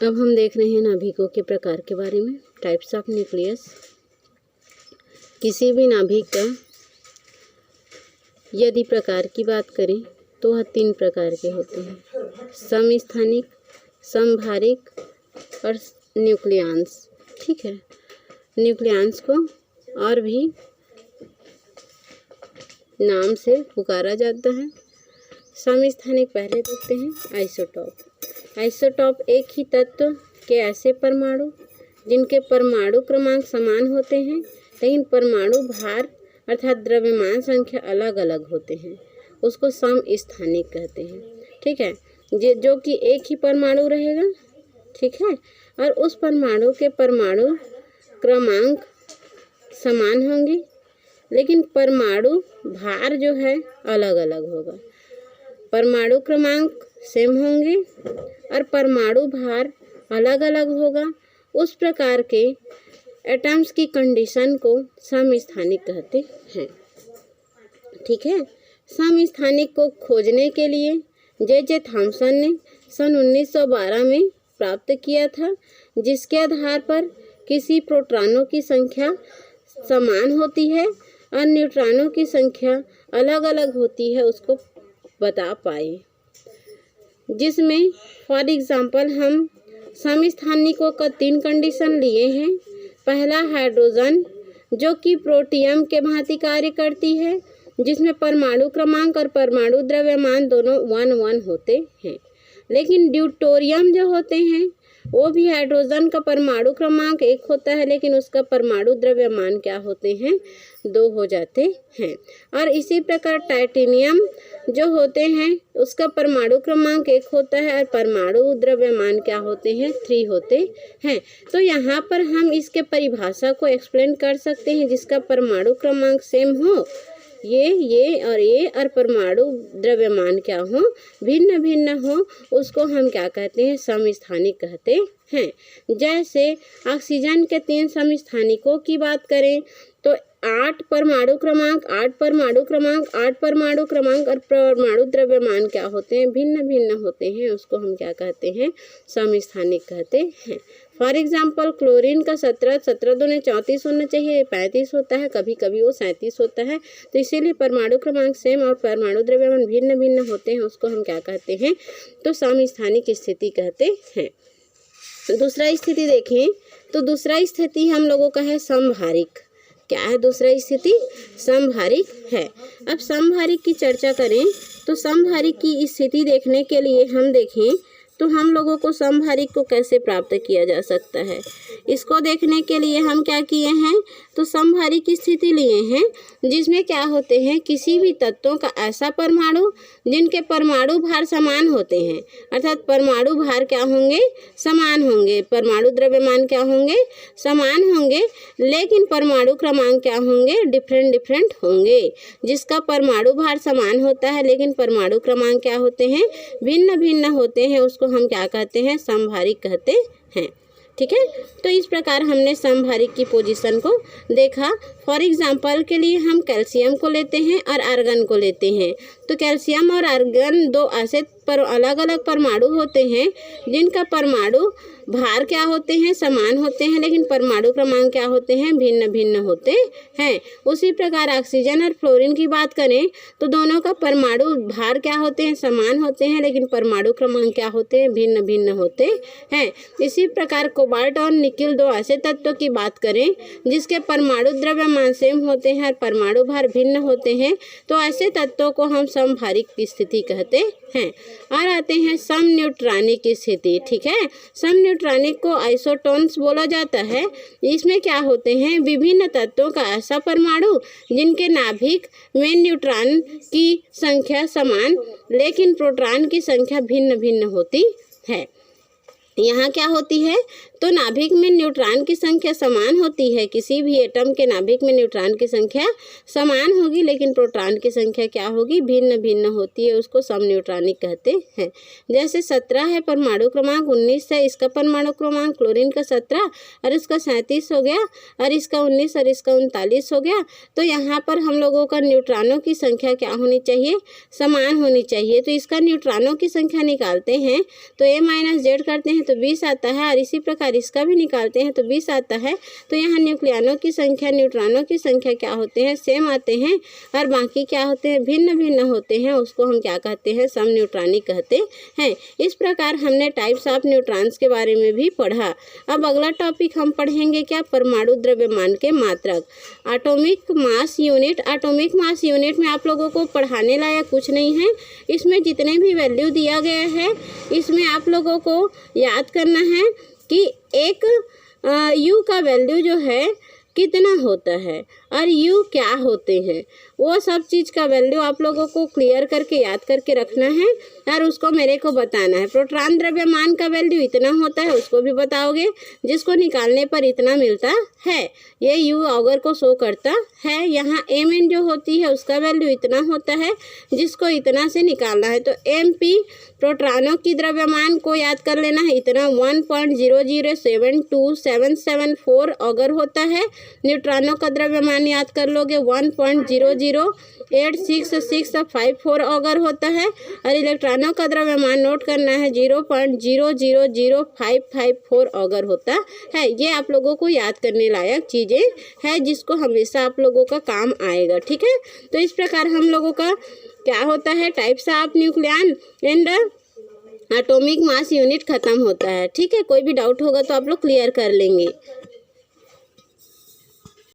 अब हम देख रहे हैं नाभिकों के प्रकार के बारे में। Types of nucleus. किसी भी नाभिक का यदि प्रकार की बात करें तो वह 3 प्रकार के होते हैं, समस्थानिक, समभारिक और न्यूक्लियस। ठीक है, न्यूक्लियस को और भी नाम से पुकारा जाता है। समस्थानिक पहले देखते हैं, आइसोटॉप। आइसोटॉप एक ही तत्व के ऐसे परमाणु जिनके परमाणु क्रमांक समान होते हैं लेकिन परमाणु भार अर्थात द्रव्यमान संख्या अलग अलग होते हैं, उसको समस्थानिक कहते हैं। ठीक है, जो कि एक ही परमाणु रहेगा। ठीक है, और उस परमाणु के परमाणु क्रमांक समान होंगे लेकिन परमाणु भार जो है अलग अलग होगा। परमाणु क्रमांक सेम होंगे और परमाणु भार अलग अलग होगा। उस प्रकार के एटम्स की कंडीशन को समस्थानिक कहते हैं। ठीक है, समस्थानिक को खोजने के लिए जे थॉमसन ने सन 1912 में प्राप्त किया था, जिसके आधार पर किसी प्रोटॉनों की संख्या समान होती है और न्यूट्रॉनों की संख्या अलग अलग होती है, उसको बता पाए। जिसमें फॉर एग्जांपल हम समस्थानिकों का 3 कंडीशन लिए हैं। पहला हाइड्रोजन, जो कि प्रोटियम के भांति कार्य करती है, जिसमें परमाणु क्रमांक और परमाणु द्रव्यमान दोनों 1-1 होते हैं। लेकिन ड्यूटेरियम जो होते हैं वो भी हाइड्रोजन का परमाणु क्रमांक 1 होता है लेकिन उसका परमाणु द्रव्यमान क्या होते हैं, 2 हो जाते हैं। और इसी प्रकार टाइटेनियम जो होते हैं उसका परमाणु क्रमांक 1 होता है और परमाणु द्रव्यमान क्या होते हैं, 3 होते हैं। तो यहाँ पर हम इसके परिभाषा को एक्सप्लेन कर सकते हैं, जिसका परमाणु क्रमांक सेम हो, ये और परमाणु द्रव्यमान क्या हो, भिन्न भिन्न हो, उसको हम क्या कहते हैं, समस्थानिक कहते हैं। जैसे ऑक्सीजन के 3 समस्थानिकों की बात करें तो 8 परमाणु क्रमांक, 8 परमाणु क्रमांक, 8 परमाणु क्रमांक और परमाणु द्रव्यमान क्या होते हैं, भिन्न भिन्न होते हैं, उसको हम क्या कहते हैं, समस्थानिक कहते हैं। फॉर एग्जाम्पल क्लोरीन का 17 दूने 34 होना चाहिए, 35 होता है, कभी कभी वो 37 होता है। तो इसीलिए परमाणु क्रमांक सेम और परमाणु द्रव्यमान भिन्न भिन्न होते हैं, उसको हम क्या कहते हैं, तो समस्थानिक स्थिति कहते हैं। दूसरा स्थिति देखें तो दूसरा स्थिति हम लोगों का है समभारिक। क्या है दूसरा स्थिति, समभारिक है। अब समभारिक की चर्चा करें तो समभारिक की स्थिति देखने के लिए हम देखें तो हम लोगों को समभारिक को कैसे प्राप्त किया जा सकता है, इसको देखने के लिए हम क्या किए हैं, तो समभारिक की स्थिति लिए हैं जिसमें क्या होते हैं, किसी भी तत्वों का ऐसा परमाणु जिनके परमाणु भार समान होते हैं, अर्थात परमाणु भार क्या होंगे, समान होंगे, परमाणु द्रव्यमान क्या होंगे, समान होंगे, लेकिन परमाणु क्रमांक क्या होंगे, डिफरेंट होंगे। जिसका परमाणु भार समान होता है लेकिन परमाणु क्रमांक क्या होते हैं, भिन्न भिन्न होते हैं, उसको हम क्या कहते हैं, समभारिक कहते हैं। ठीक है, तो इस प्रकार हमने समभारिक की पोजीशन को देखा। फॉर एग्जांपल के लिए हम कैल्शियम को लेते हैं और आर्गन को लेते हैं। तो कैल्शियम और आर्गन 2 ऐसे अलग अलग परमाणु होते हैं जिनका परमाणु भार क्या होते हैं, समान होते हैं, लेकिन परमाणु क्रमांक क्या होते हैं, भिन्न भिन्न होते हैं। उसी प्रकार ऑक्सीजन और फ्लोरीन की बात करें तो दोनों का परमाणु भार क्या होते हैं, समान होते हैं, लेकिन परमाणु क्रमांक क्या होते हैं, भिन्न भिन्न होते हैं। इसी प्रकार कोबाल्ट और निकिल 2 ऐसे तत्वों की बात करें जिसके परमाणु द्रव्यमान सेम होते हैं और परमाणु भार भिन्न होते हैं, तो ऐसे तत्वों को हम समभारिक की स्थिति कहते हैं। और आते हैं समन्यूट्रॉनिक की स्थिति। ठीक है, समन्यूट्रॉनिक को आइसोटोन्स बोला जाता है। इसमें क्या होते हैं, विभिन्न तत्वों का ऐसा परमाणु जिनके नाभिक में न्यूट्रॉन की संख्या समान लेकिन प्रोटॉन की संख्या भिन्न भिन्न होती है। यहाँ क्या होती है, तो नाभिक में न्यूट्रॉन की संख्या समान होती है, किसी भी एटम के नाभिक में न्यूट्रॉन की संख्या समान होगी, लेकिन प्रोटॉन की संख्या क्या होगी, भिन्न भिन्न होती है, उसको समन्यूट्रॉनिक कहते हैं। जैसे 17 है, परमाणु क्रमांक 19 है, इसका परमाणु क्रमांक क्लोरीन का 17 और इसका 37 हो गया, और इसका 19 और इसका 39 हो गया। तो यहाँ पर हम लोगों का न्यूट्रॉनों की संख्या क्या होनी चाहिए, समान होनी चाहिए। तो इसका न्यूट्रॉनों की संख्या निकालते हैं तो a-z करते हैं तो 20 आता है, और इसी प्रकार इसका भी निकालते हैं तो 20 आता है। तो यहाँ न्यूक्लियनों की संख्या न्यूट्रॉनों की संख्या क्या होते हैं, सेम आते हैं, और बाकी क्या होते हैं, भिन्न भिन्न होते हैं, उसको हम क्या कहते हैं, समन्यूट्रॉनिक कहते हैं। इस प्रकार हमने टाइप्स ऑफ न्यूट्रॉन्स के बारे में भी पढ़ा। अब अगला टॉपिक हम पढ़ेंगे क्या, परमाणु द्रव्यमान के मात्रक, atomic mass unit. Atomic mass unit में आप लोगों को पढ़ाने लायक कुछ नहीं है, इसमें जितने भी वैल्यू दिया गया है इसमें आप लोगों को याद करना है कि एक यू का वैल्यू जो है कितना होता है और यू क्या होते हैं, वो सब चीज़ का वैल्यू आप लोगों को क्लियर करके याद करके रखना है और उसको मेरे को बताना है। प्रोटॉन द्रव्यमान का वैल्यू इतना होता है उसको भी बताओगे, जिसको निकालने पर इतना मिलता है, ये यू ऑगर को शो करता है। यहाँ एम एन जो होती है उसका वैल्यू इतना होता है, जिसको इतना से निकालना है। तो एम पी प्रोटॉनों की द्रव्यमान को याद कर लेना है, इतना 1.0072774 ऑगर होता है। न्यूट्रॉनों का द्रव्यमान याद कर लोगे 1.0086654 ऑगर होता है, और इलेक्ट्रॉनों का द्रव्यमान नोट करना है 0.000554 ऑगर होता है। ये आप लोगों को याद करने लायक चीज़ें है, जिसको हमेशा आप लोगों का काम आएगा, ठीक है। तो इस प्रकार हम लोगों का क्या होता है, types of nucleon and atomic mass unit खत्म होता है, ठीक है। कोई भी डाउट होगा तो आप लोग क्लियर कर लेंगे।